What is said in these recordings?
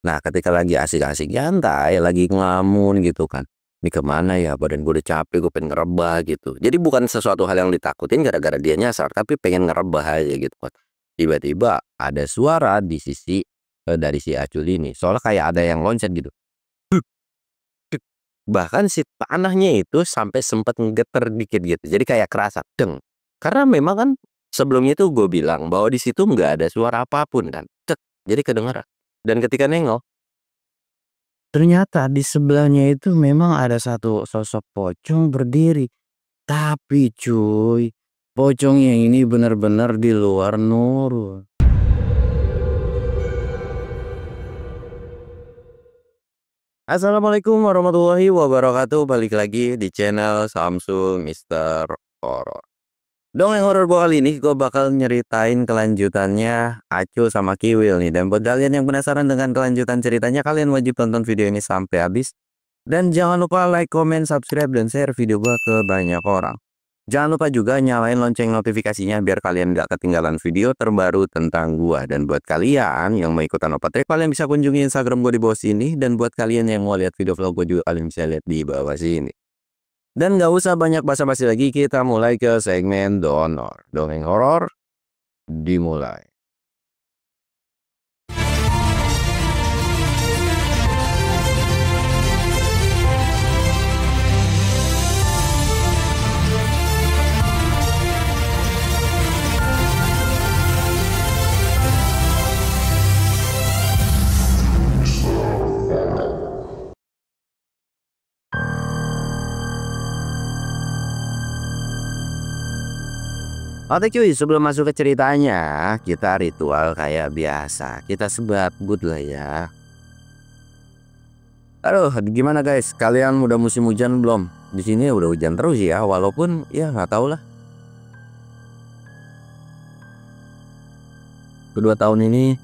Nah, ketika lagi asik-asik nyantai, lagi ngelamun gitu kan, "Ini kemana ya? Badan gue udah capek, gue pengen ngerebah," gitu. Jadi bukan sesuatu hal yang ditakutin gara-gara dia nyasar, tapi pengen ngerebah aja gitu kan. Tiba-tiba ada suara di sisi, dari si Acul ini, soalnya kayak ada yang loncat gitu. Bahkan si tanahnya itu sampai sempat ngegeter dikit gitu, jadi kayak kerasa, deng. Karena memang kan sebelumnya itu gue bilang bahwa di situ nggak ada suara apapun kan, jadi kedengeran. Dan ketika nengok, ternyata di sebelahnya itu memang ada satu sosok pocong berdiri. Tapi cuy, pocongnya ini benar-benar di luar nurul. Assalamualaikum warahmatullahi wabarakatuh. Balik lagi di channel Samsul Mister Horor. Dongeng horor gua kali ini gue bakal nyeritain kelanjutannya Acul sama Kiwil nih. Dan buat kalian yang penasaran dengan kelanjutan ceritanya, kalian wajib tonton video ini sampai habis. Dan jangan lupa like, comment, subscribe, dan share video gua ke banyak orang. Jangan lupa juga nyalain lonceng notifikasinya biar kalian gak ketinggalan video terbaru tentang gua. Dan buat kalian yang mau ikutan opat trip, kalian bisa kunjungi Instagram gua di bawah sini. Dan buat kalian yang mau lihat video vlog gua juga, kalian bisa lihat di bawah sini. Dan gak usah banyak basa-basi lagi, kita mulai ke segmen donor. Dongeng horor dimulai. Oke cuy, sebelum masuk ke ceritanya, kita ritual kayak biasa. Kita sebat good lah ya. Aduh, gimana guys? Kalian udah musim hujan belum? Di sini udah hujan terus ya, walaupun ya nggak tahu lah. Kedua tahun ini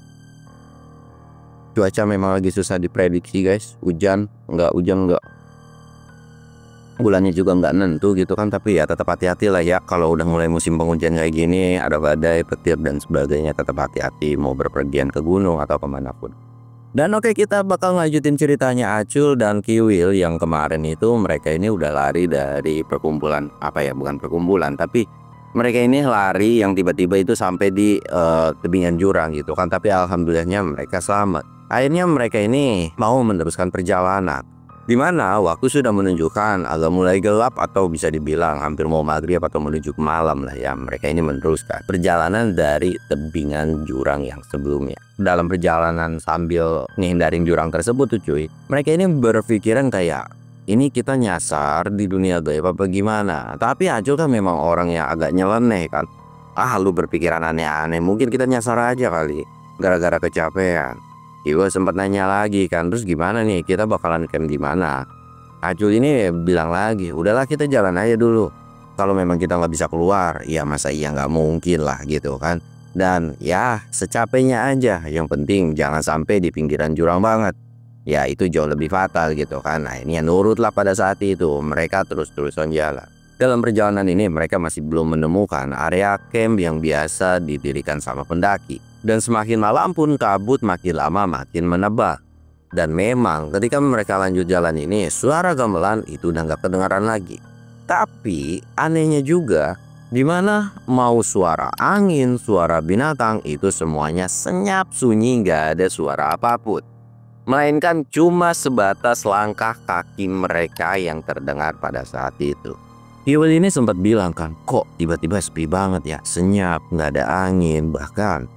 cuaca memang lagi susah diprediksi guys. Hujan enggak. Bulannya juga nggak nentu gitu kan, tapi ya tetap hati-hati lah ya. Kalau udah mulai musim penghujan kayak gini, ada badai, petir dan sebagainya, tetap hati-hati mau berpergian ke gunung atau kemanapun. Dan oke, kita bakal ngajutin ceritanya Acul dan Kiwil yang kemarin itu mereka ini udah lari dari perkumpulan, apa ya, bukan perkumpulan, tapi mereka ini lari yang tiba-tiba itu sampai di tebingan jurang gitu kan. Tapi alhamdulillahnya mereka selamat. Akhirnya mereka ini mau meneruskan perjalanan, dimana waktu sudah menunjukkan agak mulai gelap atau bisa dibilang hampir mau maghrib atau menuju ke malam lah ya. Mereka ini meneruskan perjalanan dari tebingan jurang yang sebelumnya. Dalam perjalanan sambil ngehindarin jurang tersebut tuh cuy, mereka ini berpikiran kayak, ini kita nyasar di dunia gaib apa gimana. Tapi Acul kan memang orang yang agak nyeleneh kan. Lu berpikiran aneh-aneh, mungkin kita nyasar aja kali gara-gara kecapean. Iwa sempat nanya lagi kan, terus gimana nih, kita bakalan camp di mana? Acul ini bilang lagi, udahlah kita jalan aja dulu. Kalau memang kita nggak bisa keluar, ya masa iya nggak mungkin lah gitu kan. Dan ya secapeknya aja, yang penting jangan sampai di pinggiran jurang banget. Ya itu jauh lebih fatal gitu kan. Nah ini ya nurutlah pada saat itu, mereka terus-terusan jalan. Dalam perjalanan ini mereka masih belum menemukan area camp yang biasa didirikan sama pendaki. Dan semakin malam pun kabut makin lama makin menebal. Dan memang ketika mereka lanjut jalan ini, suara gamelan itu udah gak kedengaran lagi. Tapi anehnya juga, dimana mau suara angin, suara binatang, itu semuanya senyap sunyi, gak ada suara apapun. Melainkan cuma sebatas langkah kaki mereka yang terdengar pada saat itu. Kiwil ini sempat bilang kan, kok tiba-tiba sepi banget ya, senyap, gak ada angin, bahkan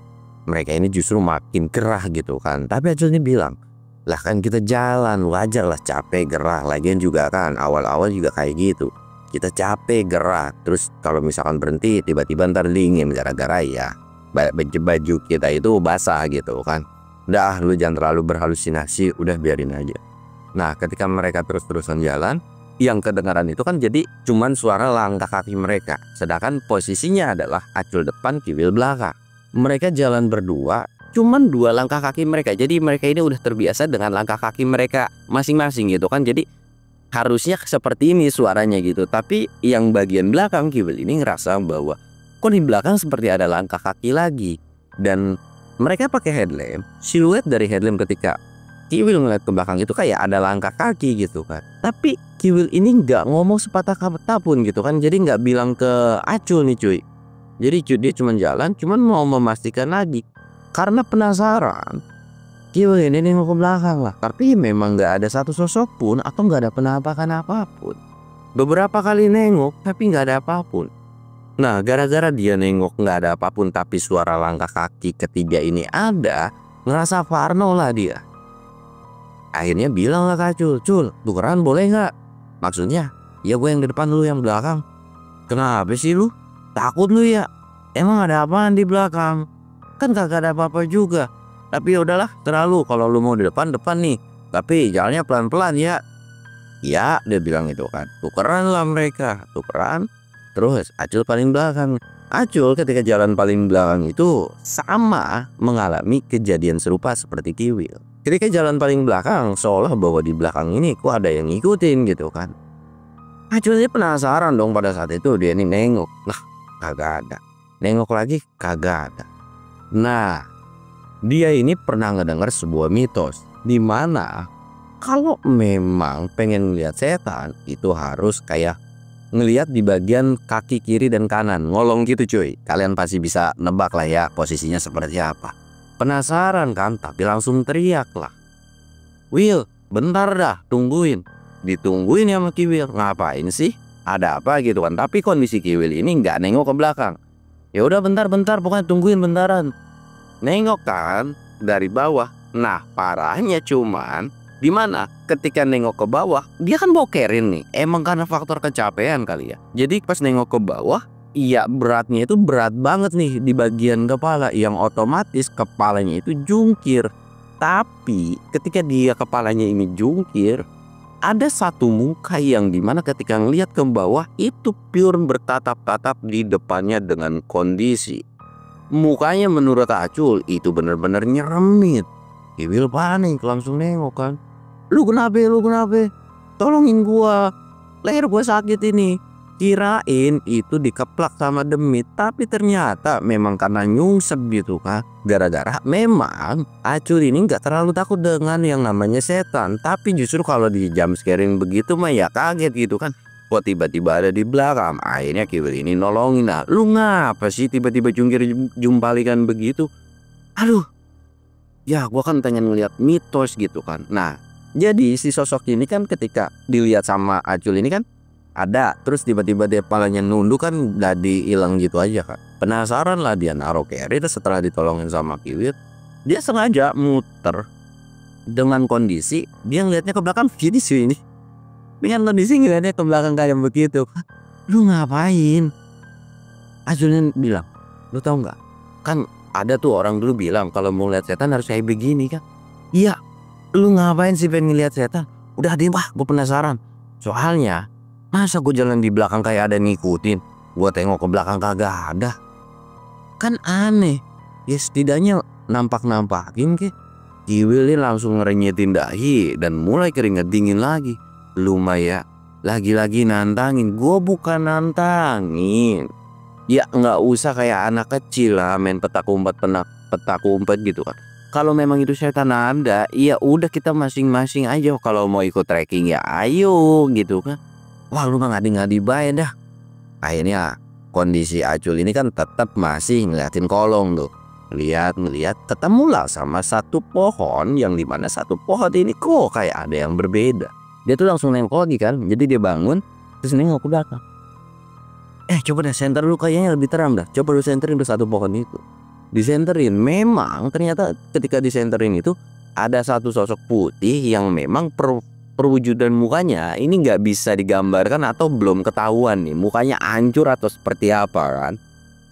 mereka ini justru makin gerah gitu kan. Tapi Acul ini bilang, lah kan kita jalan, wajar lah capek gerah. Lagian juga kan awal-awal juga kayak gitu, kita capek gerah. Terus kalau misalkan berhenti tiba-tiba ntar dingin gara-gara ya baju kita itu basah gitu kan. Udah lu jangan terlalu berhalusinasi, udah biarin aja. Nah ketika mereka terus-terusan jalan, yang kedengaran itu kan jadi cuman suara langkah kaki mereka. Sedangkan posisinya adalah Acul depan, Kiwil belakang. Mereka jalan berdua, cuman 2 langkah kaki mereka. Jadi mereka ini udah terbiasa dengan langkah kaki mereka masing-masing gitu kan. Jadi harusnya seperti ini suaranya gitu. Tapi yang bagian belakang Kiwil ini ngerasa bahwa kok di belakang seperti ada langkah kaki lagi. Dan mereka pakai headlamp. Siluet dari headlamp ketika Kiwil ngeliat ke belakang itu kayak ada langkah kaki gitu kan. Tapi Kiwil ini nggak ngomong sepatah kata pun gitu kan. Jadi nggak bilang ke Acul nih cuy. Jadi dia cuma jalan, cuman mau memastikan lagi. Karena penasaran, Kiwil ini nengok ke belakang lah. Tapi memang nggak ada satu sosok pun atau nggak ada penampakan apapun. Beberapa kali nengok tapi nggak ada apapun. Nah, gara-gara dia nengok nggak ada apapun tapi suara langkah kaki ketiga ini ada, ngerasa parno lah dia. Akhirnya bilang lah ke Cul, tukeran boleh nggak? Maksudnya, ya gue yang di depan, lu yang belakang. Kenapa sih lu? Takut lu ya? Emang ada apaan di belakang? Kan kagak ada apa-apa juga. Tapi ya udahlah, terlalu kalau lu mau di depan nih. Tapi jalannya pelan-pelan ya. Ya, dia bilang itu kan. Tukeran lah mereka, tukeran. Terus Acul paling belakang. Acul ketika jalan paling belakang itu sama mengalami kejadian serupa seperti Kiwil. Ketika jalan paling belakang, seolah bahwa di belakang ini kok ada yang ngikutin gitu kan. Aculnya penasaran dong pada saat itu, dia ini nengok. Nah, kagak ada. Nengok lagi, kagak ada. Nah, dia ini pernah ngedenger sebuah mitos. Di mana kalau memang pengen ngeliat setan, itu harus kayak ngeliat di bagian kaki kiri dan kanan. Ngolong gitu cuy. Kalian pasti bisa nebak lah ya posisinya seperti apa. Penasaran kan, tapi langsung teriak lah. Will, bentar dah, tungguin. Ditungguin ya sama Kiwil. Ngapain sih? Ada apa gitu kan. Tapi kondisi Kiwil ini nggak nengok ke belakang. Ya udah bentar, pokoknya tungguin bentaran. Nengok kan dari bawah. Nah, parahnya cuman di mana ketika nengok ke bawah, dia kan bokerin nih. Emang karena faktor kecapean kali ya. Jadi pas nengok ke bawah, iya beratnya itu berat banget nih di bagian kepala, yang otomatis kepalanya itu jungkir. Tapi ketika dia kepalanya ini jungkir, ada satu muka yang dimana ketika ngeliat ke bawah itu pure bertatap-tatap di depannya dengan kondisi mukanya menurut Acul itu bener-bener nyeremit. Kiwil panik langsung nengok kan. Lu kenapa? Tolongin gua, leher gua sakit ini. Kirain itu dikeplak sama demit, tapi ternyata memang karena nyungsep gitu kan. Gara-gara memang Acul ini nggak terlalu takut dengan yang namanya setan, tapi justru kalau di jump scaring begitu mah ya kaget gitu kan. Kok tiba-tiba ada di belakang. Akhirnya Kiwil ini nolongin. Nah, lu ngapa sih tiba-tiba jungkir jumpalikan begitu? Aduh, ya gua kan pengen ngeliat mitos gitu kan. Nah, jadi si sosok ini kan ketika dilihat sama Acul ini kan ada, terus tiba-tiba dia palanya nunduk kan, jadi hilang gitu aja kan. Penasaran lah dia naruh carry. Setelah ditolongin sama Kiwil, dia sengaja muter dengan kondisi dia ngeliatnya ke belakang gini sih ini. Dengan kondisi ngeliatnya ke belakang kayak begitu. Lu ngapain? Aculnya bilang, lu tahu nggak? Kan ada tuh orang dulu bilang kalau mau lihat setan harus kayak begini kan. Iya, lu ngapain sih pengen ngeliat setan? Udah deh, gue penasaran. Soalnya masa gue jalan di belakang kayak ada ngikutin, gue tengok ke belakang kagak ada. Kan aneh. Ya setidaknya nampak-nampakin ke. Kiwil langsung ngerenyetin dahi dan mulai keringet dingin lagi. Lumayan, lagi-lagi nantangin. Gue bukan nantangin. Ya nggak usah kayak anak kecil lah main petak umpet gitu kan. Kalau memang itu setan ada, ya udah kita masing-masing aja. Kalau mau ikut trekking ya ayo gitu kan. Wah, lu mah ngadi-ngadi bae dah. Akhirnya kondisi Acul ini kan tetap masih ngeliatin kolong tuh. Ngeliat, ketemulah sama satu pohon yang dimana satu pohon ini kok kayak ada yang berbeda. Dia tuh langsung nengok lagi kan. Jadi dia bangun terus nengok ke belakang. Coba deh center dulu, kayaknya lebih terang dah. Coba lu centerin ke satu pohon itu. Disenterin, memang ternyata ketika disenterin itu ada satu sosok putih yang memang perwujudan mukanya ini nggak bisa digambarkan atau belum ketahuan nih mukanya hancur atau seperti apa kan.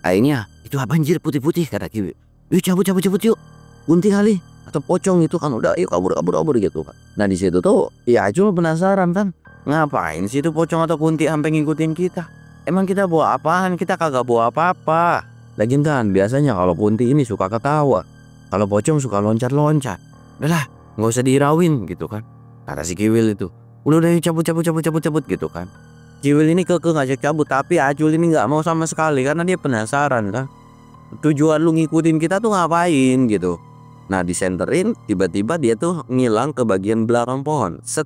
Akhirnya itu apa anjir putih-putih kata Kiwil. Yuk cabut yuk, gunting kali atau pocong itu kan, udah yuk kabur gitu kan. Nah di situ tuh ya cuma penasaran kan, ngapain sih itu pocong atau kunti sampai ngikutin kita? Emang kita bawa apaan? Kita kagak bawa apa-apa. Lagian kan biasanya kalau kunti ini suka ketawa, kalau pocong suka loncat-loncat. Udahlah nggak usah diirawin gitu kan. Kata si Kiwil itu, udah cabut gitu kan. Kiwil ini keke ngajak cabut, tapi Acul ini nggak mau sama sekali karena dia penasaran kan. Tujuan lu ngikutin kita tuh ngapain gitu. Nah disenterin, tiba-tiba dia tuh ngilang ke bagian belakang pohon. Set,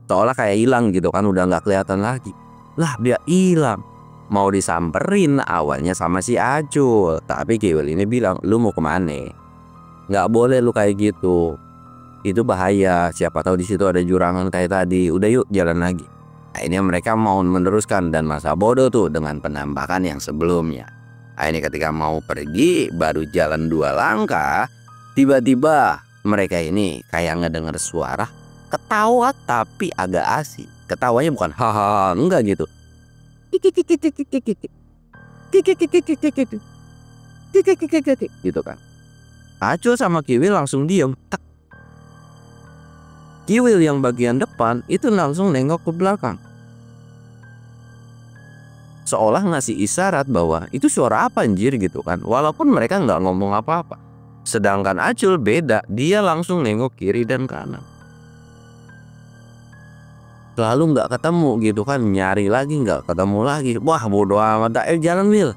seolah kayak hilang gitu kan, udah nggak kelihatan lagi. Lah dia hilang. Mau disamperin awalnya sama si Acul, tapi Kiwil ini bilang, lu mau kemana? Nggak boleh lu kayak gitu. Itu bahaya. Siapa tahu di situ ada jurangan kayak tadi. Udah yuk jalan lagi. Akhirnya mereka mau meneruskan dan masa bodoh tuh dengan penampakan yang sebelumnya. Akhirnya ketika mau pergi baru jalan 2 langkah, tiba-tiba mereka ini kayak ngedenger suara ketawa tapi agak asing. Ketawanya bukan hahaha, enggak gitu. Gitu kan. Acul sama Kiwil langsung diem. Kiwil yang bagian depan itu langsung nengok ke belakang. Seolah ngasih isyarat bahwa itu suara apa anjir gitu kan. Walaupun mereka nggak ngomong apa-apa. Sedangkan Acul beda, dia langsung nengok kiri dan kanan. Lalu nggak ketemu gitu kan, nyari lagi nggak ketemu lagi. Wah bodo amat, jalan Wil.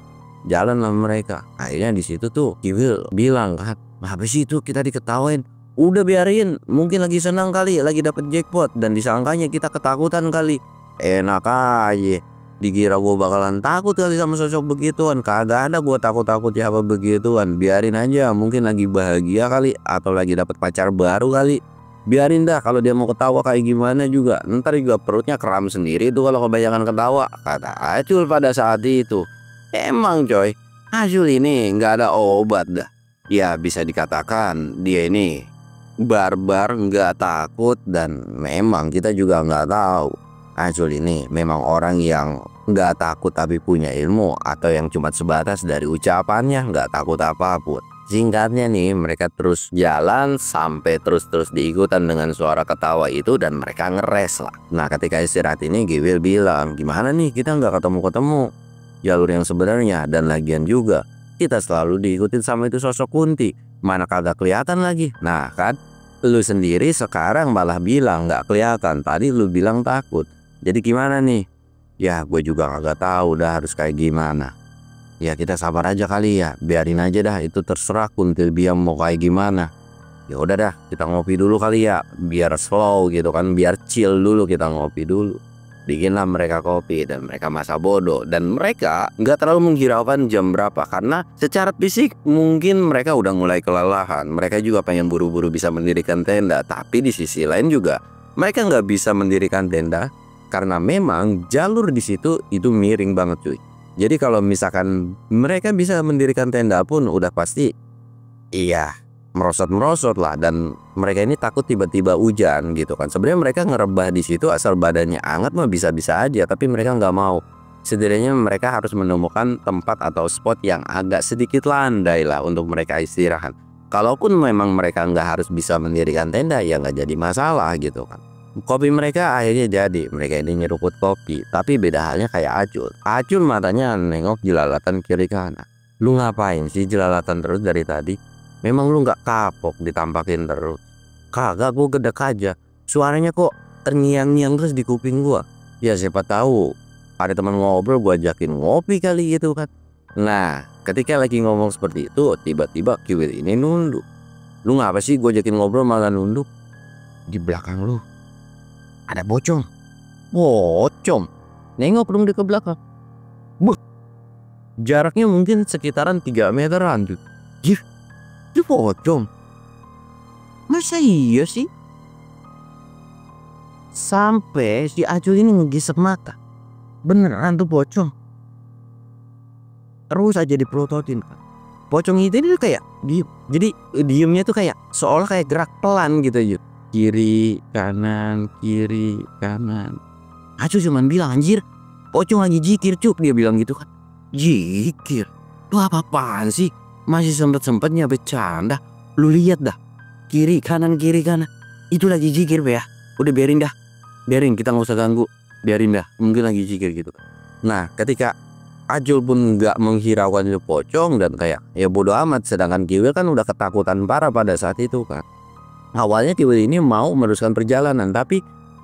Jalan lah mereka. Akhirnya di situ tuh Kiwil bilang kan, habis itu kita diketawain. Udah biarin, mungkin lagi senang kali, lagi dapet jackpot dan disangkanya kita ketakutan kali. Enak aja. Dikira gue bakalan takut kali sama sosok begituan. Kagak ada gue takut-takut ya apa begituan. Biarin aja, mungkin lagi bahagia kali atau lagi dapet pacar baru kali. Biarin dah, kalau dia mau ketawa kayak gimana juga, ntar juga perutnya kram sendiri tuh kalau kebanyakan ketawa, kata Acul pada saat itu. Emang coy, Acul ini nggak ada obat dah. Ya bisa dikatakan dia ini barbar, nggak takut, dan memang kita juga nggak tahu Acul ini memang orang yang nggak takut tapi punya ilmu, atau yang cuma sebatas dari ucapannya nggak takut apapun. Singkatnya nih, mereka terus jalan sampai terus diikutan dengan suara ketawa itu dan mereka ngeres lah. Nah ketika istirahat ini Kiwil bilang, gimana nih kita nggak ketemu-ketemu jalur yang sebenarnya, dan lagian juga kita selalu diikutin sama itu sosok Kunti, mana kagak kelihatan lagi. Nah kan, lu sendiri sekarang malah bilang nggak kelihatan, tadi lu bilang takut. Jadi gimana nih? Ya gue juga kagak tahu dah harus kayak gimana. Ya kita sabar aja kali ya, biarin aja dah, itu terserah Kuntil Biam mau kayak gimana. Ya udah dah, kita ngopi dulu kali ya, biar slow gitu kan, biar chill dulu, kita ngopi dulu. Bikinlah mereka kopi dan mereka masa bodoh, dan mereka nggak terlalu menghiraukan jam berapa karena secara fisik mungkin mereka udah mulai kelelahan. Mereka juga pengen buru-buru bisa mendirikan tenda, tapi di sisi lain juga mereka nggak bisa mendirikan tenda karena memang jalur di situ itu miring banget cuy. Jadi kalau misalkan mereka bisa mendirikan tenda pun udah pasti iya merosot-merosot lah, dan mereka ini takut tiba-tiba hujan gitu kan. Sebenarnya mereka ngerebah di situ asal badannya hangat mah bisa-bisa aja, tapi mereka nggak mau. Setidaknya mereka harus menemukan tempat atau spot yang agak sedikit landai lah untuk mereka istirahat. Kalaupun memang mereka nggak harus bisa mendirikan tenda ya nggak jadi masalah gitu kan. Kopi mereka akhirnya jadi, mereka ini nyeruput kopi, tapi beda halnya kayak Acul. Acul matanya nengok jelalatan kiri kanan. Lu ngapain sih jelalatan terus dari tadi? Memang lu nggak kapok ditampakin terus? Kagak, gue gedek aja. Suaranya kok terngiang-ngiang terus di kuping gua. Ya siapa tahu ada teman ngobrol, gua ajakin ngopi kali gitu kan. Nah ketika lagi ngomong seperti itu, tiba-tiba Kiwil ini nunduk. Lu ngapa sih gue ajakin ngobrol malah nunduk? Di belakang lu ada pocong. Pocong? Nengok dong dia ke belakang. Buh, jaraknya mungkin sekitaran 3 meteran tuh. Gih, itu pocong. Masa iya sih? Sampai si Acul ini ngegisep mata. Beneran tuh pocong. Terus aja diprototin kan. Pocong itu dia kayak diem. Jadi diemnya tuh kayak seolah kayak gerak pelan gitu aja. Kiri kanan kiri kanan. Acul cuman bilang, anjir pocong lagi jikir cuk, dia bilang gitu kan. Jikir? Lu apa-apaan sih? Masih sempet-sempetnya bercanda. Lu lihat dah, kiri kanan itu lagi jikir be ya. Udah biarin dah, biarin, kita nggak usah ganggu, biarin dah, mungkin lagi jikir gitu. Nah ketika Acul pun nggak menghiraukan itu pocong dan kayak ya bodo amat, sedangkan Kiwil kan udah ketakutan parah pada saat itu kan. Awalnya Kiwil ini mau meneruskan perjalanan, tapi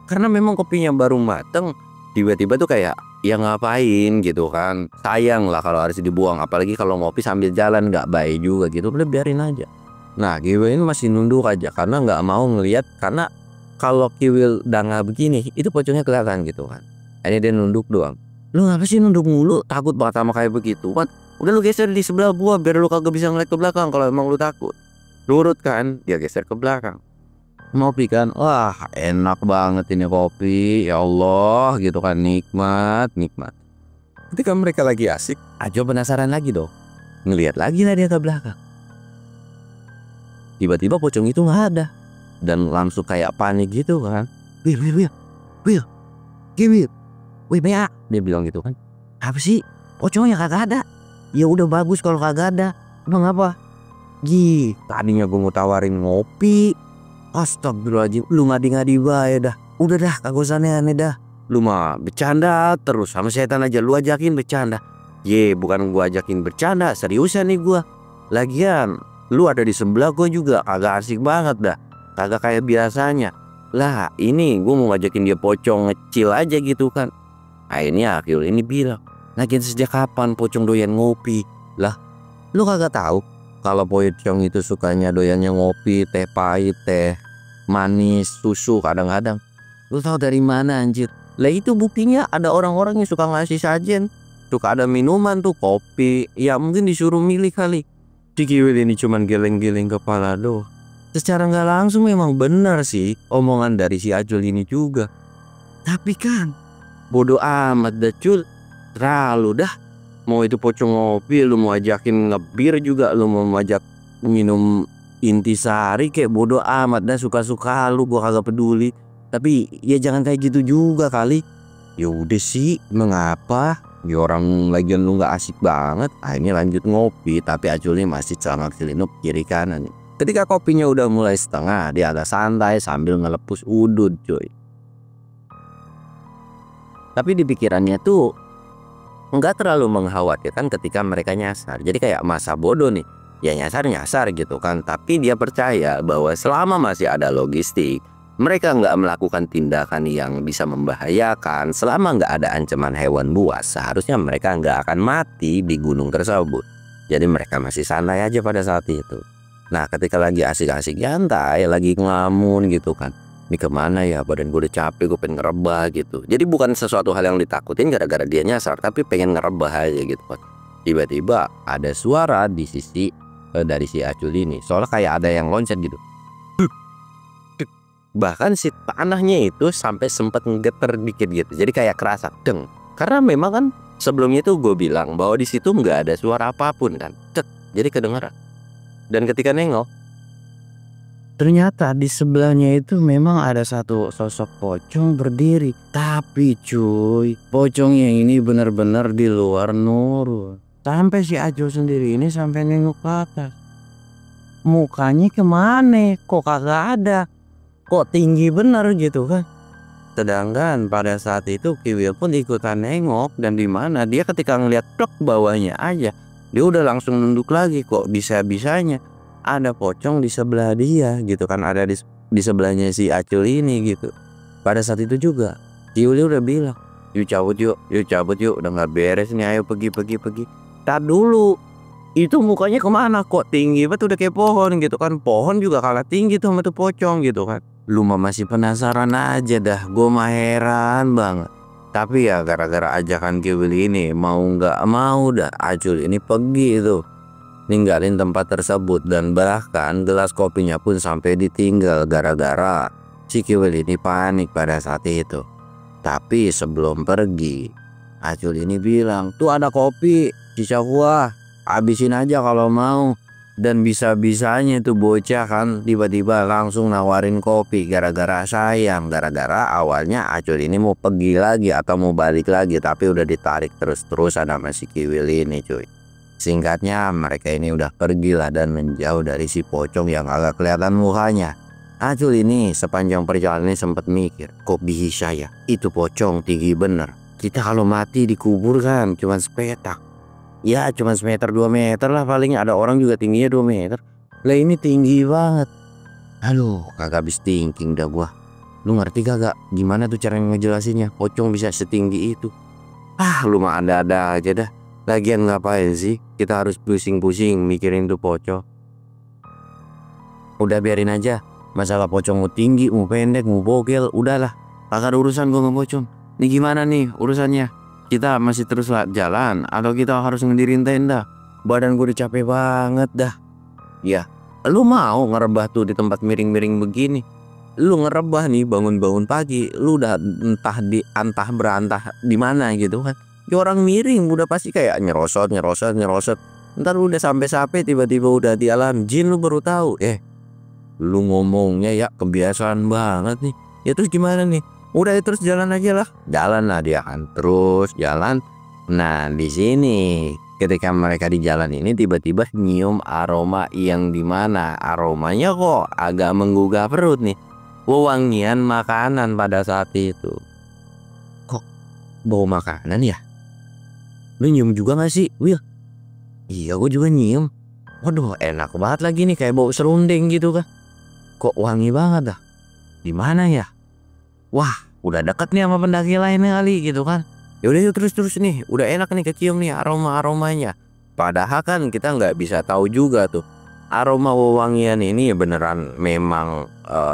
karena memang kopinya baru mateng, tiba-tiba tuh kayak ya ngapain gitu kan. Sayang lah kalau harus dibuang, apalagi kalau ngopi sambil jalan nggak baik juga gitu. Udah biarin aja. Nah Kiwil ini masih nunduk aja karena nggak mau ngelihat, karena kalau Kiwil udah nggak begini itu pocongnya kelihatan gitu kan. Akhirnya dia nunduk doang. Lu ngapa sih nunduk mulu? Takut banget sama kayak begitu kan? Udah lu geser di sebelah gua biar lu kagak bisa ngeliat ke belakang kalau emang lu takut. Nurut kan? Dia geser ke belakang. Ngopi kan, wah enak banget ini kopi, ya Allah gitu kan, nikmat. Ketika mereka lagi asik, Ajo penasaran lagi dong, ngelihat lagi lah dia ke belakang. Tiba-tiba pocong itu nggak ada dan langsung kayak panik gitu kan. Will, Kiwil, Bea, dia bilang gitu kan. Apa sih? Pocongnya kagak ada. Ya udah bagus kalau kagak ada. Emang apa? Tadinya gue mau tawarin ngopi. Astagfirullahaladzim, lu ngadi-ngadi bae dah. Udah dah, kagak usah aneh-aneh dah. Lu mah bercanda terus sama setan aja, lu ajakin bercanda. Bukan gua ajakin bercanda, seriusan nih gua. Lagian, lu ada di sebelah gua juga, kagak asik banget dah. Kagak kayak biasanya. Lah, ini gua mau ngajakin dia pocong ngecil aja gitu kan. Akhirnya Akhil ini bilang, lagian sejak kapan pocong doyan ngopi? Lah, lu kagak tahu kalau pocong itu sukanya doyannya ngopi, teh pahit, teh manis, susu kadang-kadang. Lu tahu dari mana anjir? Lah itu buktinya ada orang-orang yang suka ngasih sajen. Suka ada minuman tuh, kopi. Ya mungkin disuruh milih kali. Si Kiwil ini cuman geleng-geleng kepala doh. Secara nggak langsung memang benar sih omongan dari si Ajul ini juga. Tapi kan bodoh amat dah Cul. Terlalu dah. Mau itu pocong ngopi, lu mau ajakin ngebir juga, lu mau ajak minum intisari kayak bodoh amat dah, suka-suka lu, gua kagak peduli. Tapi ya jangan kayak gitu juga kali. Ya udah sih, mengapa? Ya orang lagian lu nggak asik banget. Akhirnya lanjut ngopi, tapi Aculnya masih celangak celinup kiri kanan. Ketika kopinya udah mulai setengah, dia agak santai sambil ngelepus udut coy. Tapi di pikirannya tuh nggak terlalu mengkhawatirkan ketika mereka nyasar. Jadi kayak masa bodoh nih, ya nyasar gitu kan. Tapi dia percaya bahwa selama masih ada logistik, mereka nggak melakukan tindakan yang bisa membahayakan. Selama nggak ada ancaman hewan buas, seharusnya mereka nggak akan mati di gunung tersebut. Jadi mereka masih santai aja pada saat itu. Nah ketika lagi asik-asik nyantai, lagi ngelamun gitu kan, ini kemana ya, badan gue udah capek, gue pengen ngerebah gitu. Jadi bukan sesuatu hal yang ditakutin gara-gara dia nyasar, tapi pengen ngerebah aja gitu kan. Tiba-tiba ada suara di sisi dari si Acul ini, soalnya kayak ada yang loncat gitu. Bahkan si tanahnya itu sampai sempat ngegeter dikit gitu, jadi kayak kerasa deng. Karena memang kan sebelumnya itu gue bilang bahwa di situ nggak ada suara apapun kan, jadi kedengeran. Dan ketika nengok, ternyata di sebelahnya itu memang ada satu sosok pocong berdiri. Tapi cuy, pocongnya ini benar-benar di luar nurul. Sampai si Ajo sendiri ini sampai nengok ke atas. Mukanya kemana? Kok kagak ada? Kok tinggi bener gitu kan? Sedangkan pada saat itu Kiwil pun ikutan nengok, dan di mana dia ketika ngeliat truk bawahnya aja, dia udah langsung nunduk lagi. Kok bisa-bisanya ada pocong di sebelah dia gitu kan, ada di sebelahnya si Acul ini gitu. Pada saat itu juga Kiwil udah bilang, yuk cabut yuk, udah nggak beres nih, ayo pergi. Tar dulu, itu mukanya kemana? Kok tinggi banget, udah kayak pohon gitu kan. Pohon juga kalah tinggi tuh sama tuh pocong gitu kan. Lu mah masih penasaran aja dah, gue mah heran banget. Tapi ya gara-gara ajakan Kiwil ini, mau nggak mau dah Acul ini pergi tuh, ninggalin tempat tersebut. Dan bahkan gelas kopinya pun sampai ditinggal gara-gara si Kiwil ini panik pada saat itu. Tapi sebelum pergi, Acul ini bilang, tuh ada kopi sisa gua, habisin aja kalau mau. Dan bisa-bisanya tuh bocah kan tiba-tiba langsung nawarin kopi gara-gara sayang. Gara-gara awalnya Acul ini mau pergi lagi atau mau balik lagi, tapi udah ditarik terus-terusan sama si Kiwil ini cuy. Singkatnya mereka ini udah pergi lah dan menjauh dari si pocong yang agak kelihatan mukanya. Acul ini sepanjang perjalanan ini sempat mikir, kok bisa ya itu pocong tinggi bener. Kita kalau mati dikubur kan cuma sepetak. Ya cuma semeter 2 meter lah paling, ada orang juga tingginya 2 meter. Lah ini tinggi banget. Aduh kagak habis thinking dah gua. Lu ngerti kagak gimana tuh cara ngejelasinnya pocong bisa setinggi itu? Lu mah ada-ada aja dah. Lagian ngapain sih kita harus pusing-pusing mikirin tuh pocong? udah biarin aja. Masalah pocong mau tinggi, mau pendek, mau bogel, udahlah. Kagak ada urusan gue sama pocong. Ini gimana nih urusannya? Kita masih terus jalan atau kita harus ngedirin tenda? Badan gue udah capek banget dah. Ya, lu mau ngerebah tuh di tempat miring-miring begini? Lu ngerebah nih bangun-bangun pagi, lu udah entah berantah di mana gitu kan. Ya orang miring udah pasti kayak nyerosot. Ntar udah sampai tiba-tiba udah di alam jin lu baru tahu. Lu ngomongnya ya kebiasaan banget nih. Ya terus gimana nih? Udah terus jalan aja lah. Jalan lah dia kan terus jalan. Nah di sini ketika mereka di jalan ini tiba-tiba nyium aroma yang dimana aromanya kok agak menggugah perut nih. Wewangian makanan pada saat itu. Kok bau makanan ya? Lu nyium juga gak sih, Will? Iya gue juga nyium. Waduh enak banget lagi nih kayak bau serundeng gitu kan. Kok wangi banget dah. Di mana ya? Wah udah deket nih sama pendaki lainnya kali gitu kan. Yaudah yuk terus nih. Udah enak nih kecium nih aromanya. Padahal kan kita nggak bisa tahu juga tuh. Aroma wewangian ini beneran memang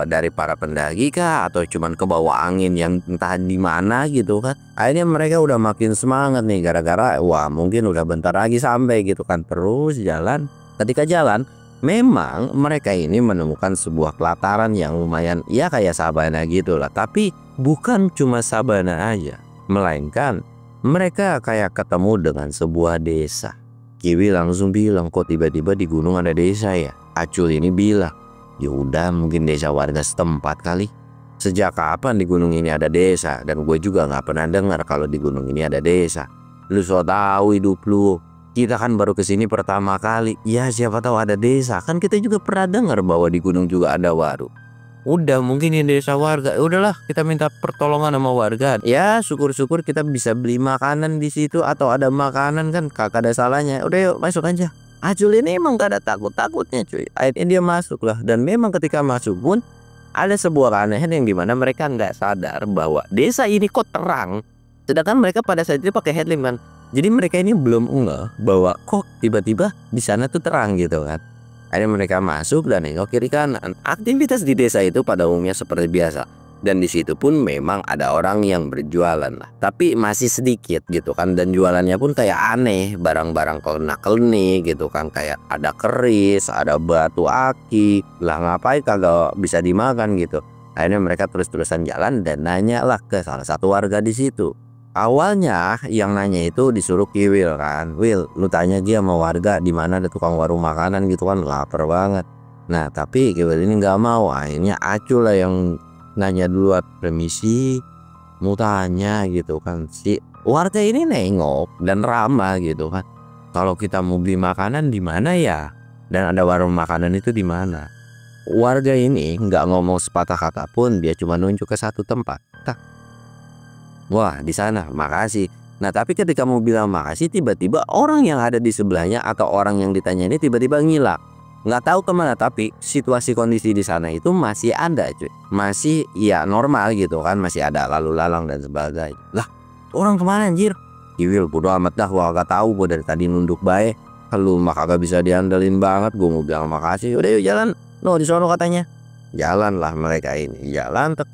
dari para pendaki kah atau cuman kebawa angin yang entah di mana gitu kan. Akhirnya mereka udah makin semangat nih gara-gara wah mungkin udah bentar lagi sampai gitu kan. Terus jalan. Ketika jalan memang mereka ini menemukan sebuah pelataran yang lumayan ya kayak sabana gitu lah. Tapi bukan cuma sabana aja, melainkan mereka kayak ketemu dengan sebuah desa. Kiwi langsung bilang, kok tiba-tiba di gunung ada desa ya? Acul ini bilang, ya udah mungkin desa warga setempat kali. Sejak kapan di gunung ini ada desa? Dan gue juga nggak pernah dengar kalau di gunung ini ada desa. Lu so tahu hidup lu. Kita kan baru kesini pertama kali. Ya siapa tahu ada desa. Kan kita juga pernah dengar bahwa di gunung juga ada warung. Udah mungkin ini desa warga. Udahlah kita minta pertolongan sama warga. Ya syukur-syukur kita bisa beli makanan di situ atau ada makanan kan kagak ada salahnya. Udah yuk masuk aja. Acul ini emang gak ada takutnya cuy. Akhirnya dia masuk lah. Dan memang ketika masuk pun ada sebuah keanehan yang dimana mereka nggak sadar bahwa desa ini kok terang. Sedangkan mereka pada saat itu pakai headlamp kan. Jadi mereka ini belum ngeh bahwa kok tiba-tiba di sana tuh terang gitu kan. Akhirnya mereka masuk dan nengok kiri kanan. Aktivitas di desa itu pada umumnya seperti biasa. Dan di situ pun memang ada orang yang berjualan lah. Tapi masih sedikit gitu kan. Dan jualannya pun kayak aneh. Barang-barang kelena-keleni gitu kan. Kayak ada keris, ada batu aki. Lah ngapain kagak bisa dimakan gitu. Akhirnya mereka terus-terusan jalan dan nanya lah ke salah satu warga di situ. Awalnya yang nanya itu disuruh Kiwil kan. Will, lu tanya dia sama warga di mana ada tukang warung makanan gitu kan, lapar banget. Nah tapi Kiwil ini nggak mau. Akhirnya Acul lah yang nanya duluan, permisi mau tanya gitu kan. Si warga ini nengok dan ramah gitu kan. Kalau kita mau beli makanan di mana ya? Dan ada warung makanan itu di mana? Warga ini nggak ngomong sepatah kata pun, dia cuma nunjuk ke satu tempat. Wah di sana, makasih. Nah tapi ketika mau bilang makasih tiba-tiba orang yang ada di sebelahnya atau orang yang ditanya ini tiba-tiba ngilang. Nggak tahu kemana tapi situasi kondisi di sana itu masih ada cuy. Masih ya normal gitu kan, masih ada lalu lalang dan sebagainya. Lah orang kemana anjir? Kiwil bodo amat dah, gua gak tahu, gua dari tadi nunduk baik. Kalau mah kagak bisa diandelin banget, gua mau bilang makasih. Udah yuk jalan. No di sono katanya. Jalan lah mereka ini, jalan tek.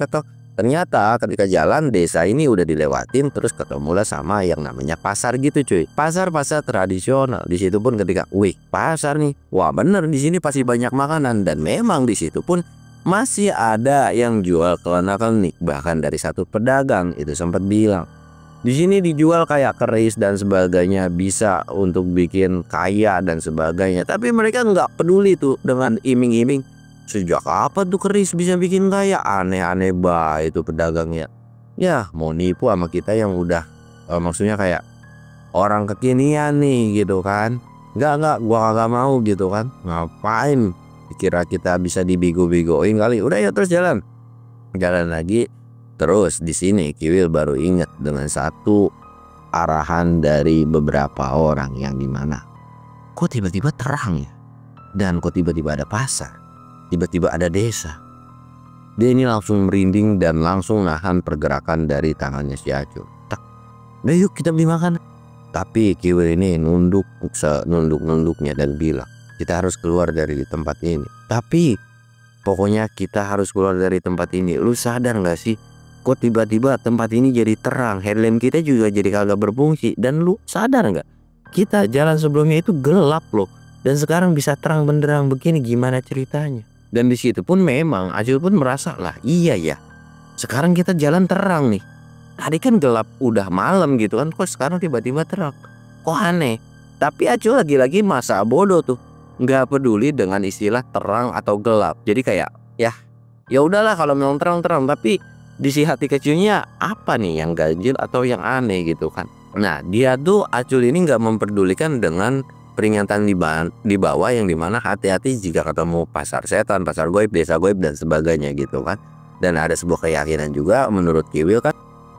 Ternyata ketika jalan desa ini udah dilewatin terus ketemulah sama yang namanya pasar gitu cuy. Pasar tradisional. Di situ pun ketika, wih pasar nih, wah bener di sini pasti banyak makanan dan memang di situ pun masih ada yang jual kelena-keleni. Bahkan dari satu pedagang itu sempat bilang di sini dijual kayak keris dan sebagainya, bisa untuk bikin kaya dan sebagainya. Tapi mereka nggak peduli tuh dengan iming-iming. Sejak kapan tuh keris bisa bikin kaya? Aneh-aneh itu pedagangnya. Ya mau nipu sama kita yang udah maksudnya kayak orang kekinian nih gitu kan. Enggak gua kagak mau gitu kan. Ngapain kira kita bisa dibego-begoin kali. Udah ya terus jalan lagi. Terus di sini Kiwil baru ingat dengan satu arahan dari beberapa orang yang dimana kok tiba-tiba terang ya, dan kok tiba-tiba ada pasar, tiba-tiba ada desa. Dia ini langsung merinding dan langsung nahan pergerakan dari tangannya si Acul. Tak, udah yuk kita beli makan. Tapi Kiwil ini nunduk senunduk-nunduknya dan bilang kita harus keluar dari tempat ini. Tapi pokoknya kita harus keluar dari tempat ini. Lu sadar gak sih? Kok tiba-tiba tempat ini jadi terang, headlamp kita juga jadi kagak berfungsi. Dan lu sadar gak? Kita jalan sebelumnya itu gelap loh, dan sekarang bisa terang benderang begini, gimana ceritanya? Dan di situ pun memang Acul pun merasa lah, iya ya, sekarang kita jalan terang nih. Tadi kan gelap udah malam gitu kan, kok sekarang tiba-tiba terang? Kok aneh? Tapi Acul lagi-lagi masa bodoh tuh, nggak peduli dengan istilah terang atau gelap. Jadi kayak ya udahlah kalau memang terang-terang, tapi di si hati kecilnya apa nih yang ganjil atau yang aneh gitu kan. Nah dia tuh Acul ini nggak memperdulikan dengan peringatan di bawah yang dimana hati-hati jika ketemu pasar setan, pasar goib, desa goib dan sebagainya gitu kan. Dan ada sebuah keyakinan juga menurut Kiwil kan,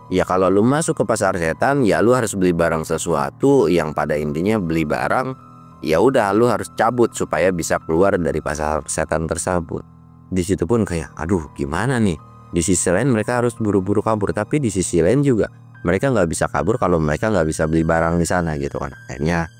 ya kalau lu masuk ke pasar setan ya lu harus beli barang sesuatu yang pada intinya beli barang, ya udah lu harus cabut supaya bisa keluar dari pasar setan tersebut. Di situ pun kayak aduh gimana nih. Di sisi lain mereka harus buru-buru kabur, tapi di sisi lain juga mereka nggak bisa kabur kalau mereka nggak bisa beli barang di sana gitu kan. Akhirnya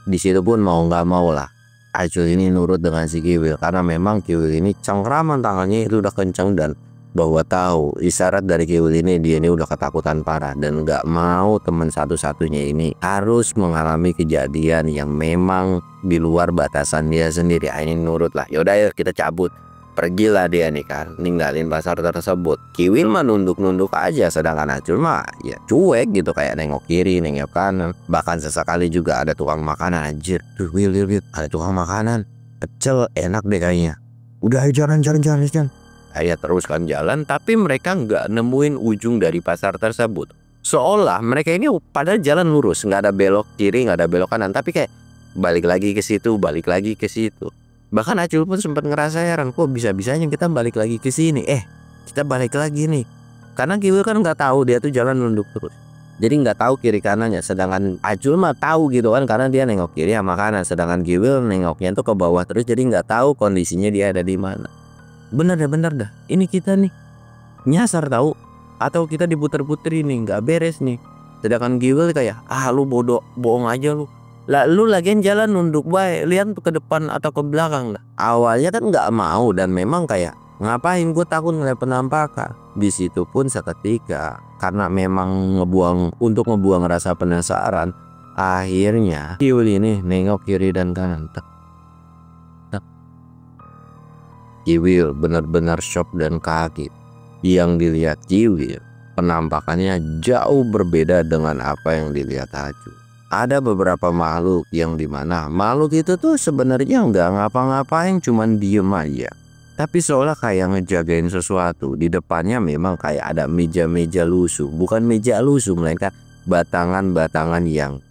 di situ pun mau nggak mau lah Acul ini nurut dengan si Kiwil, karena memang Kiwil ini cengkraman tangannya itu udah kenceng dan bahwa tahu isyarat dari Kiwil ini dia ini udah ketakutan parah dan nggak mau teman satu-satunya ini harus mengalami kejadian yang memang di luar batasan dia sendiri. Ini nurut lah, yaudah ayo kita cabut. Pergilah dia nih kan, ninggalin pasar tersebut. Kiwil mah nunduk-nunduk aja, sedangkan Acul mah ya cuek gitu, kayak nengok kiri, nengok kanan. Bahkan sesekali juga ada tukang makanan. Anjir, tuh Wil, ada tukang makanan pecel enak deh kayaknya. Udah ayo jalan. Ayo teruskan jalan, tapi mereka nggak nemuin ujung dari pasar tersebut. Seolah mereka ini pada jalan lurus, nggak ada belok kiri, nggak ada belok kanan, tapi kayak balik lagi ke situ, balik lagi ke situ. Bahkan Acul pun sempat ngerasa heran, kok bisa-bisanya kita balik lagi ke sini. Kita balik lagi nih. Karena Kiwil kan nggak tahu, dia tuh jalan nunduk terus. Jadi nggak tahu kiri kanannya. Sedangkan Acul mah tahu gitu kan, karena dia nengok kiri sama kanan. Sedangkan Kiwil nengoknya tuh ke bawah terus, jadi nggak tahu kondisinya dia ada di mana. Bener dah. Ini kita nih nyasar tahu, atau kita diputer-puter ini nggak beres nih. Sedangkan Kiwil kayak lu bohong aja lu. Lah lu lagian jalan nunduk baik, lihat tuh ke depan atau ke belakang lah. Awalnya kan nggak mau dan memang kayak ngapain, gue takut ngeliat penampakan. Di situ pun seketika karena memang untuk ngebuang rasa penasaran, akhirnya Kiwil ini nengok kiri dan kanan. Kiwil benar-benar shock dan kaget. Yang dilihat Kiwil penampakannya jauh berbeda dengan apa yang dilihat Acul. Ada beberapa makhluk yang dimana makhluk itu tuh sebenarnya nggak ngapa-ngapain, cuman diem aja. Tapi seolah kayak ngejagain sesuatu. Di depannya memang kayak ada meja-meja lusuh. Bukan meja lusuh, melainkan batangan-batangan yang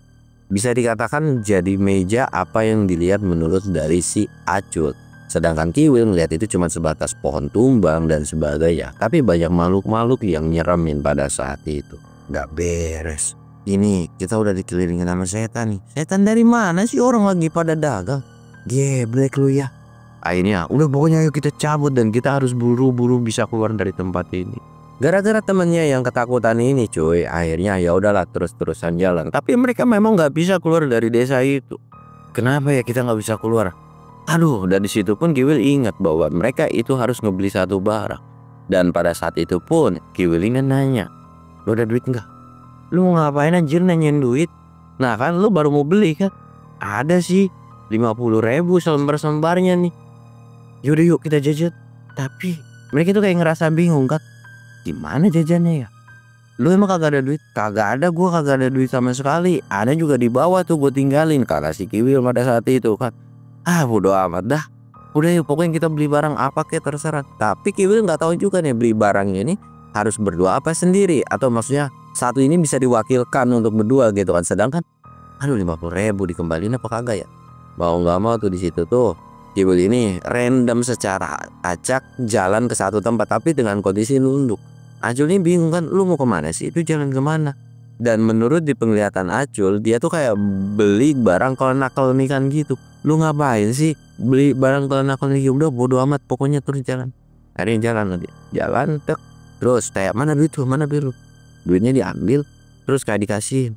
bisa dikatakan jadi meja apa yang dilihat menurut dari si Acul. Sedangkan Kiwil ngeliat itu cuma sebatas pohon tumbang dan sebagainya. Tapi banyak makhluk-makhluk yang nyeremin pada saat itu. Nggak beres. Ini kita udah dikelilingin sama setan nih. Setan dari mana sih, orang lagi pada dagang? Geblek lu ya. Akhirnya udah pokoknya ayo kita cabut dan kita harus buru-buru bisa keluar dari tempat ini. Gara-gara temennya yang ketakutan ini cuy, akhirnya ya udahlah terus-terusan jalan. Tapi mereka memang nggak bisa keluar dari desa itu. Kenapa ya kita nggak bisa keluar? Aduh, dan di situ pun Kiwil ingat bahwa mereka itu harus ngebeli satu barang. Dan pada saat itu pun Kiwil ini nanya, "Lu ada duit nggak?" "Lu mau ngapain anjir nanyain duit? Nah kan lu baru mau beli kan?" "Ada sih 50.000 selembar-selembarnya nih." "Yaudah yuk kita jajan." Tapi mereka tuh kayak ngerasa bingung kan, gimana jajannya ya? "Lu emang kagak ada duit?" "Kagak ada, gua kagak ada duit sama sekali. Ada juga di bawah tuh gue tinggalin," kata si Kiwil pada saat itu kan. Bodo amat dah. Udah yuk pokoknya kita beli barang apa kayak terserah. Tapi Kiwil nggak tahu juga nih beli barangnya ini harus berdua apa sendiri, atau maksudnya satu ini bisa diwakilkan untuk berdua gitu kan. Sedangkan 50.000 dikembaliin apa kagak ya? Mau nggak mau tuh di situ tuh Kiwil ini random secara acak jalan ke satu tempat tapi dengan kondisi nunduk. Acul ini bingung kan, lu mau kemana sih, itu jalan kemana? Dan menurut di penglihatan Acul, dia tuh kayak beli barang kelenikan gitu. Lu ngapain sih beli barang kelenikan gitu? Udah bodo amat pokoknya terus jalan. Akhirnya jalan lagi, jalan tek. Terus kayak mana duit tuh, mana biru? Duitnya diambil terus kayak dikasih.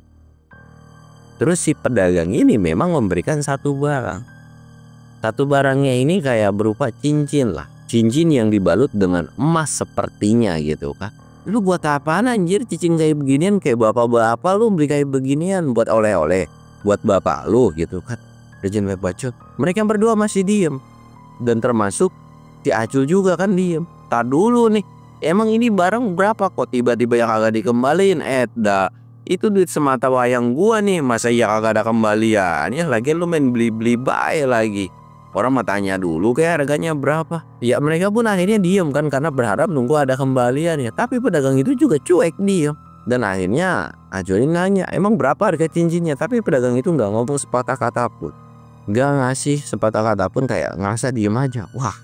Terus si pedagang ini memang memberikan satu barang. Satu barangnya ini kayak berupa cincin lah. cincin yang dibalut dengan emas sepertinya gitu kan. Lu buat apaan anjir cincin kayak beginian, kayak bapak-bapak lu beli kayak beginian buat oleh-oleh buat bapak lu gitu kan. Rejin bacot. Mereka berdua masih diem. Dan termasuk si Acul juga kan diem. Tak dulu nih, emang ini barang berapa kok tiba-tiba yang agak dikembaliin? Itu duit semata wayang gua nih, masa ya kagak ada kembaliannya? Lagi lu main beli-beli bae lagi. Orang mah tanya dulu kayak harganya berapa. Ya mereka pun akhirnya diem kan, karena berharap nunggu ada kembaliannya. Tapi pedagang itu juga cuek, diem. Dan akhirnya Acul ini nanya, emang berapa harga cincinnya? Tapi pedagang itu nggak ngomong sepatah kata pun, nggak ngasih sepatah kata pun, kayak ngerasa diem aja. Wah,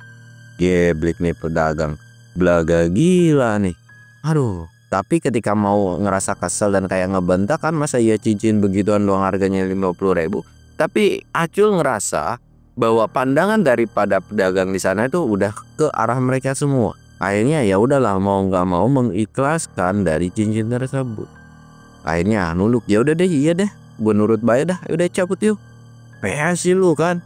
geblek nih pedagang, belaga gila nih. Aduh. Tapi ketika mau ngerasa kesel dan kayak ngebentak kan, masa ya cincin begituan doang harganya 50.000. Tapi Acul ngerasa bahwa pandangan daripada pedagang di sana itu udah ke arah mereka semua. Akhirnya ya udahlah, mau nggak mau mengikhlaskan dari cincin tersebut. Akhirnya nuluk, ya udah deh, iya deh, gue nurut bae dah, udah cabut yuk. Sih lu kan.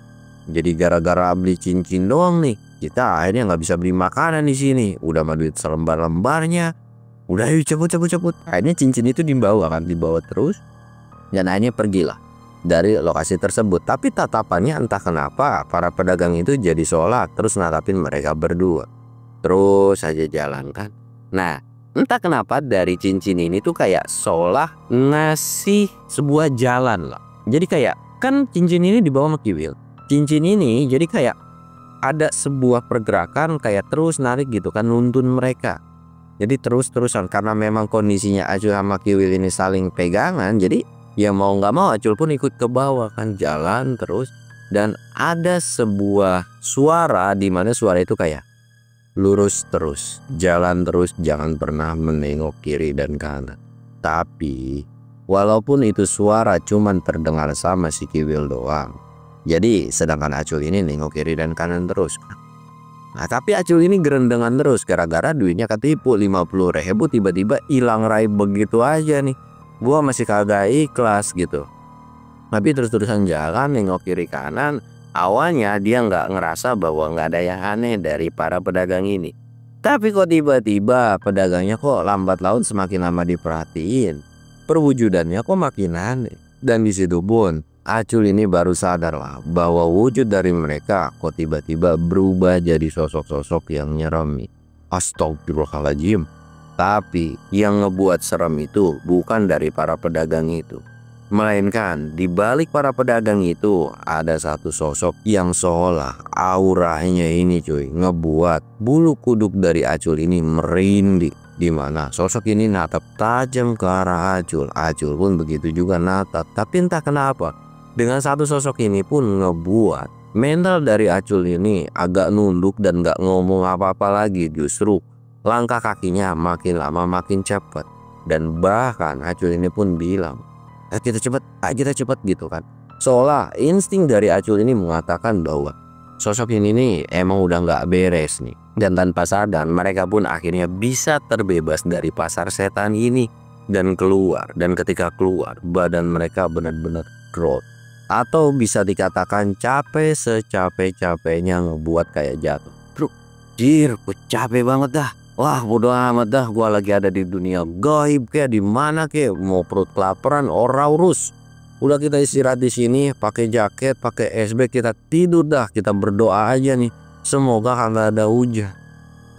Jadi gara-gara beli cincin doang nih, kita akhirnya nggak bisa beli makanan di sini. Udah mah duit selembar-lembarnya. Udah yuk cabut. Akhirnya cincin itu dibawa terus. Dan akhirnya pergilah dari lokasi tersebut. Tapi tatapannya entah kenapa para pedagang itu jadi seolah terus natapin mereka berdua. Terus aja jalan kan. Nah, entah kenapa dari cincin ini tuh kayak seolah ngasih sebuah jalan lah. Jadi kayak kan cincin ini dibawa sama Kiwil. Cincin ini jadi kayak ada sebuah pergerakan kayak terus narik gitu kan, nuntun mereka. Jadi terus-terusan karena memang kondisinya Acul sama Kiwil ini saling pegangan. Jadi ya mau nggak mau Acul pun ikut ke bawah kan, jalan terus. Dan ada sebuah suara di mana suara itu kayak lurus terus, jalan terus, jangan pernah menengok kiri dan kanan. Tapi walaupun itu suara cuman terdengar sama si Kiwil doang, jadi sedangkan Acul ini nengok kiri dan kanan terus. Nah tapi Acul ini gerendengan terus gara-gara duitnya ketipu 50.000 tiba-tiba hilang raib begitu aja nih. Gua masih kagak ikhlas gitu. Tapi terus-terusan jalan nengok kiri kanan. Awalnya dia nggak ngerasa bahwa nggak ada yang aneh dari para pedagang ini. Tapi kok tiba-tiba pedagangnya kok lambat laun semakin lama diperhatiin. Perwujudannya kok makin aneh. Dan di situ pun Acul ini baru sadar lah bahwa wujud dari mereka kok tiba-tiba berubah jadi sosok-sosok yang nyerami. Astagfirullahaladzim. Tapi yang ngebuat serem itu bukan dari para pedagang itu, melainkan di balik para pedagang itu ada satu sosok yang seolah auranya ini cuy ngebuat bulu kuduk dari Acul ini merinding. Dimana sosok ini natap tajam ke arah Acul. Acul pun begitu juga natap. Tapi entah kenapa dengan satu sosok ini pun ngebuat mental dari Acul ini agak nunduk dan gak ngomong apa-apa lagi. Justru langkah kakinya makin lama makin cepat. Dan bahkan Acul ini pun bilang, kita cepet gitu kan. Seolah insting dari Acul ini mengatakan bahwa sosok ini nih emang udah gak beres nih. Dan tanpa sadar mereka pun akhirnya bisa terbebas dari pasar setan ini dan keluar. Dan ketika keluar badan mereka benar-benar drop. Atau bisa dikatakan capek secapek-capeknya ngebuat kayak jatuh. Bro, jir, gue capek banget dah. Wah, bodo amat dah, gue lagi ada di dunia gaib kayak di mana kayak mau perut kelaparan orang urus. Udah kita istirahat di sini, pakai jaket, pakai SB, kita tidur dah, kita berdoa aja nih. Semoga kagak ada hujan.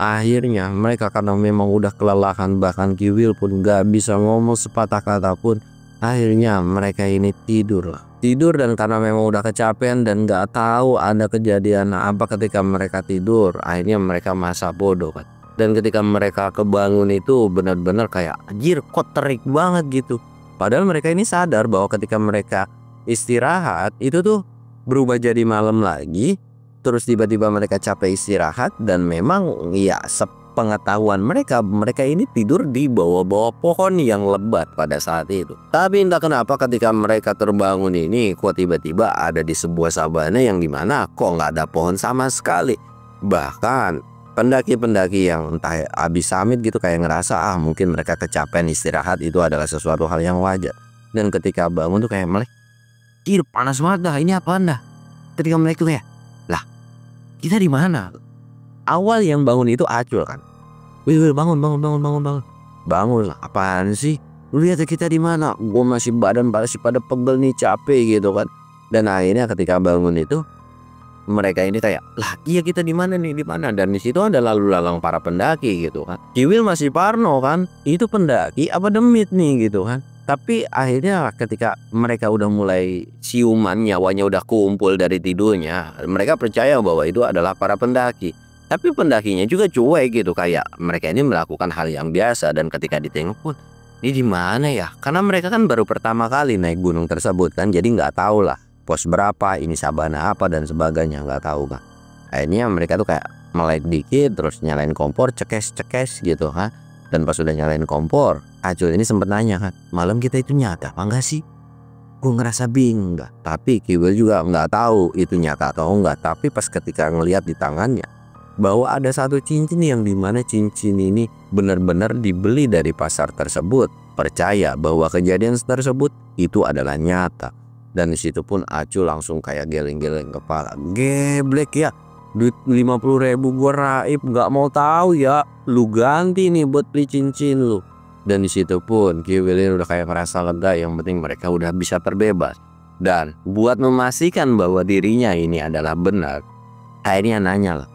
Akhirnya mereka karena memang udah kelelahan, bahkan Kiwil pun gak bisa ngomong sepatah kata pun. Akhirnya mereka ini tidur lah. Tidur dan karena memang udah kecapean dan gak tahu ada kejadian apa ketika mereka tidur. Akhirnya mereka masa bodoh kan. Dan ketika mereka kebangun itu benar-benar kayak anjir kok terik banget gitu. Padahal mereka ini sadar bahwa ketika mereka istirahat itu tuh berubah jadi malam lagi. Terus tiba-tiba mereka capek istirahat dan memang ya sepengetahuan mereka ini tidur di bawah-bawah pohon yang lebat pada saat itu. Tapi entah kenapa ketika mereka terbangun ini kok tiba-tiba ada di sebuah sabana yang dimana kok nggak ada pohon sama sekali. Bahkan pendaki-pendaki yang entah habis summit gitu kayak ngerasa mungkin mereka kecapean istirahat itu adalah sesuatu hal yang wajar. Dan ketika bangun tuh kayak melek, panas banget dah, ini apaan dah? Ketika melek tuh kayak, lah kita di mana? Awal yang bangun itu Acul kan. Wih, bangun, bangun, bangun, bangun, bangun. Bangun lah, apaan sih? Lu lihat ya kita di mana? Gue masih masih pada pegel nih, capek gitu kan. Dan akhirnya ketika bangun itu mereka ini kayak, lah iya kita di mana nih, di mana? Dan di situ ada lalu lalang para pendaki gitu kan. Kiwil masih parno kan, itu pendaki apa demit nih gitu kan. Tapi akhirnya ketika mereka udah mulai siuman, nyawanya udah kumpul dari tidurnya, mereka percaya bahwa itu adalah para pendaki. Tapi pendakinya juga cuek gitu, kayak mereka ini melakukan hal yang biasa. Dan ketika ditengok pun, ini di mana ya? Karena mereka kan baru pertama kali naik gunung tersebut kan, jadi nggak tahu lah pos berapa, ini sabana apa dan sebagainya, nggak tahu kan. Akhirnya mereka tuh kayak melek dikit, terus nyalain kompor, cekes gitu kan. Dan pas udah nyalain kompor, Acul ini sempet nanya kan, malam kita itu nyata apa enggak sih? Gue ngerasa bingung enggak. Tapi Kiwil juga nggak tahu itu nyata atau enggak. Tapi pas ketika ngelihat di tangannya bahwa ada satu cincin yang dimana cincin ini benar-benar dibeli dari pasar tersebut, percaya bahwa kejadian tersebut itu adalah nyata. Dan disitu pun Acul langsung kayak geleng-geleng kepala, geblek ya, duit 50.000 gua raib, nggak mau tahu ya, lu ganti nih buat beli cincin lu. Dan disitu pun Kiwil udah kayak ngerasa lega, yang penting mereka udah bisa terbebas. Dan buat memastikan bahwa dirinya ini adalah benar, akhirnya nanya lah,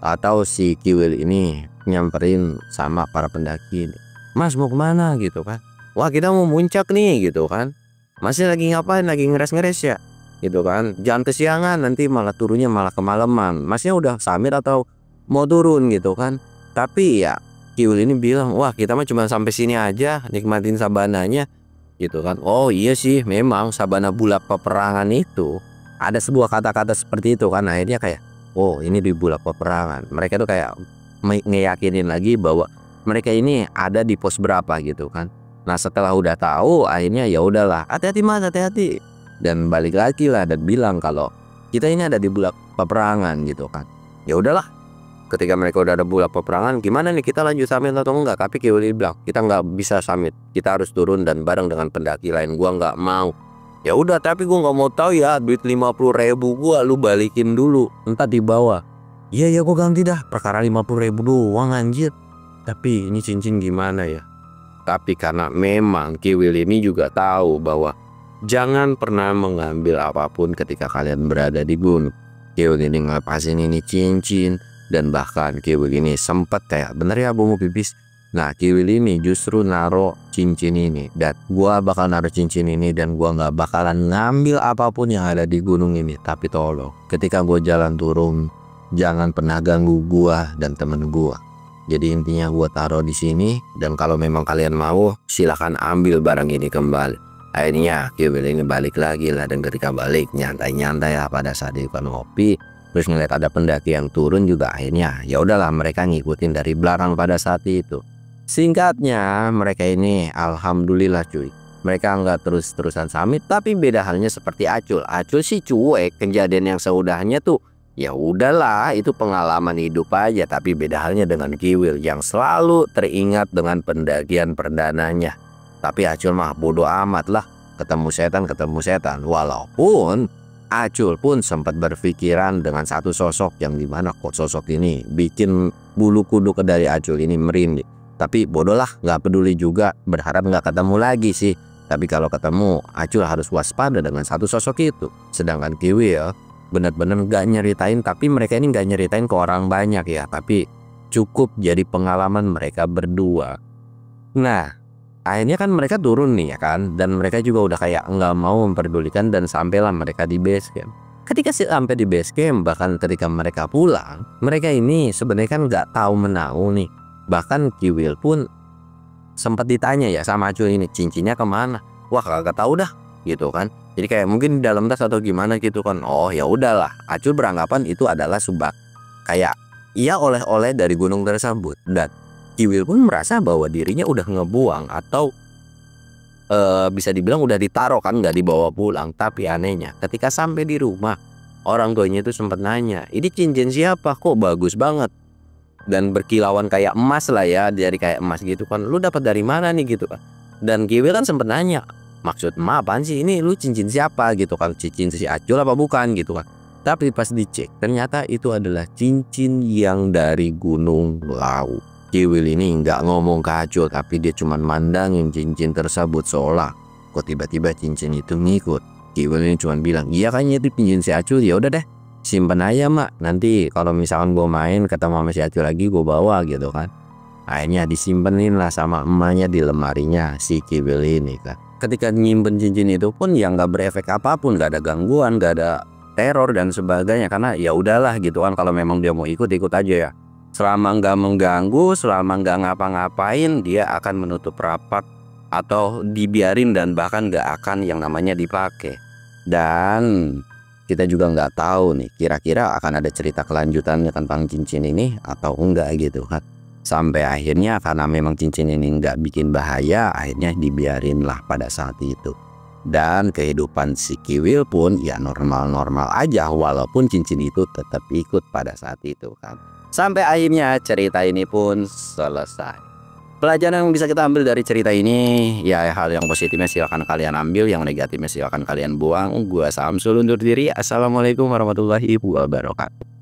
atau si Kiwil ini nyamperin sama para pendaki ini, Mas mau kemana gitu kan? Wah kita mau muncak nih gitu kan. Masih lagi ngapain? Lagi ngeres-ngeres ya gitu kan. Jangan kesiangan, nanti malah turunnya malah kemalaman. Masnya udah samit atau mau turun gitu kan. Tapi ya Kiwil ini bilang, wah kita mah cuma sampai sini aja, nikmatin sabananya gitu kan. Oh iya sih, memang sabana bulak peperangan itu ada sebuah kata-kata seperti itu kan. Akhirnya kayak, oh ini di bulak peperangan. Mereka tuh kayak ngeyakinin lagi bahwa mereka ini ada di pos berapa gitu kan. Nah setelah udah tahu, akhirnya ya udahlah, hati-hati Mas, hati-hati. Dan balik lagi lah dan bilang kalau kita ini ada di bulak peperangan gitu kan. Ya udahlah, ketika mereka udah ada bulak peperangan, gimana nih kita lanjut summit atau enggak? Tapi Kiwil bilang kita nggak bisa summit, kita harus turun dan bareng dengan pendaki lain. Gua nggak mau. Ya udah, tapi gua nggak mau tahu ya, duit 50.000 gua lu balikin dulu, entar di bawah. Iya ya gua ganti dah, perkara 50.000 doang anjir. Tapi ini cincin gimana ya? Tapi karena memang Kiwil ini juga tahu bahwa jangan pernah mengambil apapun ketika kalian berada di gunung. Kiwil ini ngelepasin ini cincin, dan bahkan Kiwil ini sempat kayak, bener ya bu mau pipis. Nah Kiwil ini justru naro cincin ini, dan gua bakal naro cincin ini dan gua nggak bakalan ngambil apapun yang ada di gunung ini. Tapi tolong ketika gua jalan turun, jangan pernah ganggu gua dan temen gua. Jadi intinya gua taruh di sini, dan kalau memang kalian mau silahkan ambil barang ini kembali. Akhirnya Kiwil ini balik lagi lah, dan ketika balik nyantai-nyantai ya pada saat di ngopi, terus ngeliat ada pendaki yang turun juga. Akhirnya ya udahlah mereka ngikutin dari belakang pada saat itu. Singkatnya mereka ini alhamdulillah cuy, mereka nggak terus-terusan summit. Tapi beda halnya seperti Acul. Acul sih cuek, kejadian yang seudahnya tuh ya udahlah, itu pengalaman hidup aja. Tapi beda halnya dengan Kiwil yang selalu teringat dengan pendakian perdananya. Tapi Acul mah bodoh amat lah, ketemu setan. Walaupun Acul pun sempat berpikiran dengan satu sosok yang dimana kok sosok ini bikin bulu kuduk dari Acul ini merinding. Tapi bodoh lah, nggak peduli juga, berharap nggak ketemu lagi sih. Tapi kalau ketemu, Acul harus waspada dengan satu sosok itu. Sedangkan Kiwil benar-benar nggak nyeritain, tapi mereka ini nggak nyeritain ke orang banyak ya, tapi cukup jadi pengalaman mereka berdua. Nah akhirnya kan mereka turun nih ya kan, dan mereka juga udah kayak nggak mau memperdulikan, dan sampailah mereka di base camp. Ketika sampai di base camp, bahkan ketika mereka pulang, mereka ini sebenarnya kan nggak tahu menahu nih. Bahkan Kiwil pun sempat ditanya ya sama Acul ini, cincinnya kemana? Wah kagak tahu dah gitu kan. Jadi kayak mungkin di dalam tas atau gimana gitu kan. Oh ya udahlah, Acul beranggapan itu adalah kayak ia oleh-oleh dari gunung tersebut. Dan Kiwil pun merasa bahwa dirinya udah ngebuang atau bisa dibilang udah ditaruh kan, nggak dibawa pulang. Tapi anehnya ketika sampai di rumah, orang tuanya itu sempat nanya, ini cincin siapa kok bagus banget dan berkilauan kayak emas lah ya, dari kayak emas gitu kan. Lu dapat dari mana nih gitu kan. Dan Kiwil kan sempat nanya, maksud emak apaan sih ini, lu cincin siapa gitu kan, cincin si Acul apa bukan gitu kan. Tapi pas dicek ternyata itu adalah cincin yang dari Gunung Lawu. Kiwil ini nggak ngomong ke Aco, tapi dia cuma mandangin cincin tersebut seolah kok tiba-tiba cincin itu ngikut. Kiwil ini cuma bilang, iya kayaknya itu cincin si Aco, ya udah deh simpen aja mak, nanti kalau misalkan gue main ketemu sama si Aco lagi gue bawa gitu kan. Akhirnya disimpenin lah sama emaknya di lemarinya si Kiwil ini kan. Ketika nyimpen cincin itu pun yang nggak berefek apapun, nggak ada gangguan, nggak ada teror dan sebagainya, karena ya udahlah gitu kan, kalau memang dia mau ikut aja ya. Selama nggak mengganggu, selama nggak ngapa-ngapain, dia akan menutup rapat atau dibiarin dan bahkan nggak akan yang namanya dipakai. Dan kita juga nggak tahu nih kira-kira akan ada cerita kelanjutannya tentang cincin ini atau enggak gitu kan. Sampai akhirnya karena memang cincin ini nggak bikin bahaya, akhirnya dibiarin lah pada saat itu. Dan kehidupan si Kiwil pun ya normal-normal aja, walaupun cincin itu tetap ikut pada saat itu kan. Sampai akhirnya cerita ini pun selesai. Pelajaran yang bisa kita ambil dari cerita ini, ya hal yang positifnya silakan kalian ambil, yang negatifnya silakan kalian buang. Gua Samsul undur diri. Assalamualaikum warahmatullahi wabarakatuh.